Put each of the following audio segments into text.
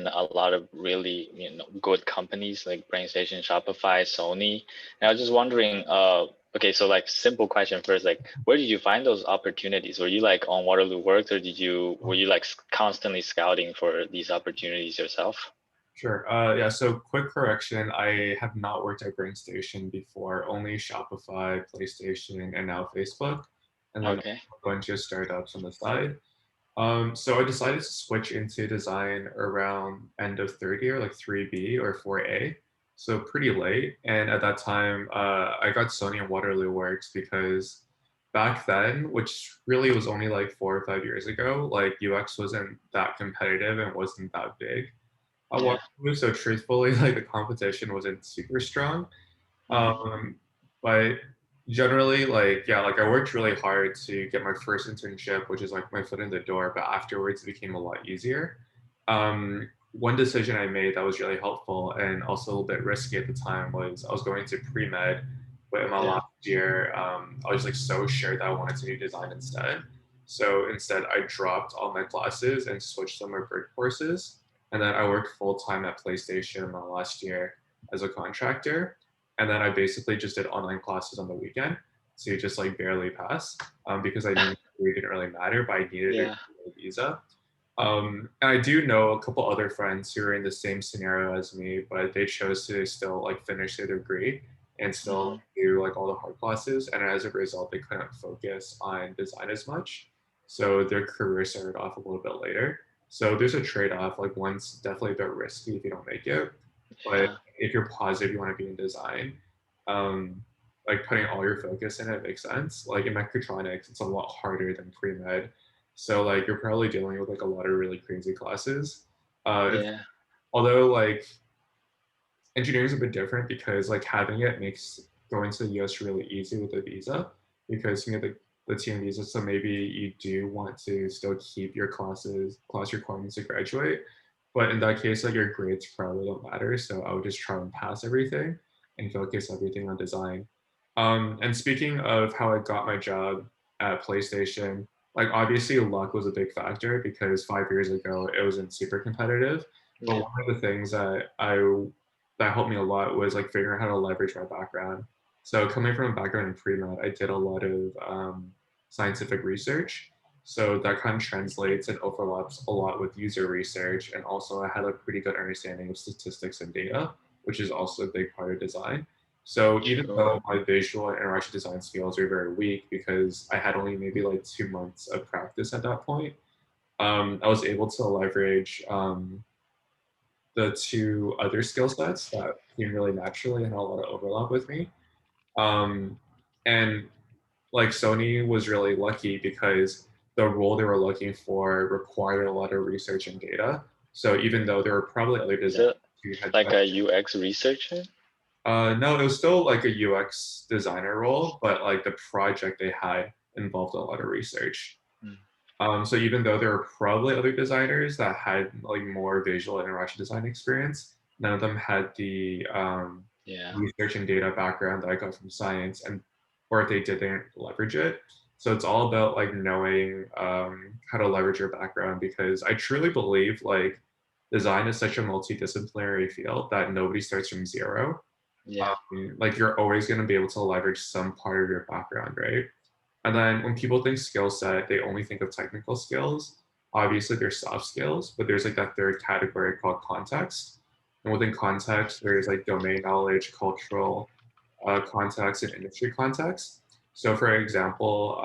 in a lot of really, good companies like BrainStation, Shopify, Sony. And I was just wondering, okay, so like simple question first, like where did you find those opportunities? Were you like on Waterloo Works, or were you like constantly scouting for these opportunities yourself? Sure. Yeah, so quick correction. I have not worked at BrainStation before, only Shopify, PlayStation, and now Facebook, and then Okay. a bunch of startups on the side. So I decided to switch into design around end of third year, like 3B or 4A. So pretty late. And at that time, I got Sony and Waterloo Works because back then, which really was only like 4 or 5 years ago, like UX wasn't that competitive and wasn't that big. I Yeah. watched it, so truthfully, like the competition wasn't super strong. Hmm. But generally, like yeah, like I worked really hard to get my first internship, which is like my foot in the door. But afterwards, it became a lot easier. One decision I made that was really helpful and also a little bit risky at the time was I was going to pre med, but in my Yeah. last year, I was like so sure that I wanted to do design instead. So instead, I dropped all my classes and switched to my bird courses. And then I worked full time at PlayStation my last year as a contractor. And then I basically just did online classes on the weekend to just like barely pass because I knew it didn't really matter, but I needed Yeah. a visa. And I do know a couple other friends who are in the same scenario as me, but they chose to still like finish their degree and Hmm. still do like all the hard classes. And as a result, they couldn't focus on design as much. So their career started off a little bit later. So there's a trade-off. Like one's definitely a bit risky if you don't make it, but Yeah. if you're positive you want to be in design, um, like putting all your focus in it makes sense. Like in mechatronics, it's a lot harder than pre-med, so like you're probably dealing with like a lot of really crazy classes. Yeah. Although like engineering is a bit different because like having it makes going to the US really easy with a visa because you get the TN visa. So maybe you do want to still keep your class requirements to graduate. But in that case, like your grades probably don't matter. So I would just try and pass everything and focus everything on design. And speaking of how I got my job at PlayStation, like obviously luck was a big factor because 5 years ago it wasn't super competitive. But Yeah. one of the things that helped me a lot was like figuring out how to leverage my background. So coming from a background in pre-med, I did a lot of scientific research. So that kind of translates and overlaps a lot with user research. And also I had a pretty good understanding of statistics and data, which is also a big part of design. So even Sure. though my visual and interaction design skills are very weak because I had only maybe like 2 months of practice at that point, I was able to leverage the two other skill sets that came really naturally and had a lot of overlap with me. Um, and like Sony was really lucky because the role they were looking for required a lot of research and data. So even though there were probably other Is designers it who had like a UX researcher? no, it was still like a UX designer role, but like the project they had involved a lot of research. Mm. So even though there were probably other designers that had like more visual interaction design experience, none of them had the Yeah. research and data background that I got from science, and or if they did, they didn't leverage it. So it's all about like knowing how to leverage your background because I truly believe like design is such a multidisciplinary field that nobody starts from zero. Yeah. Like you're always going to be able to leverage some part of your background, right? And then when people think skill set, they only think of technical skills. Obviously, there's soft skills, but there's like that third category called context. And within context, there's like domain knowledge, cultural context, and industry context. So, for example,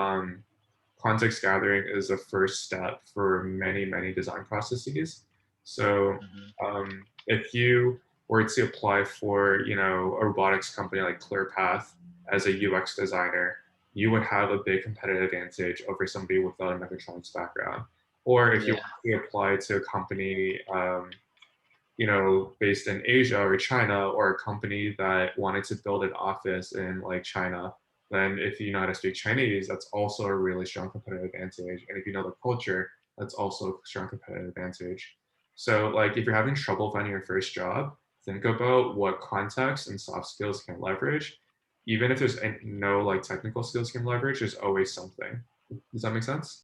context gathering is the first step for many, many design processes. So, Hmm. if you were to apply for, a robotics company like ClearPath as a UX designer, you would have a big competitive advantage over somebody without a mechatronics background. Or if you Yeah. want to apply to a company, based in Asia or China, or a company that wanted to build an office in like China, then if you know how to speak Chinese, that's also a really strong competitive advantage. And if you know the culture, that's also a strong competitive advantage. So, like, if you're having trouble finding your first job, think about what context and soft skills can leverage. Even if there's no like technical skills can leverage, there's always something. Does that make sense?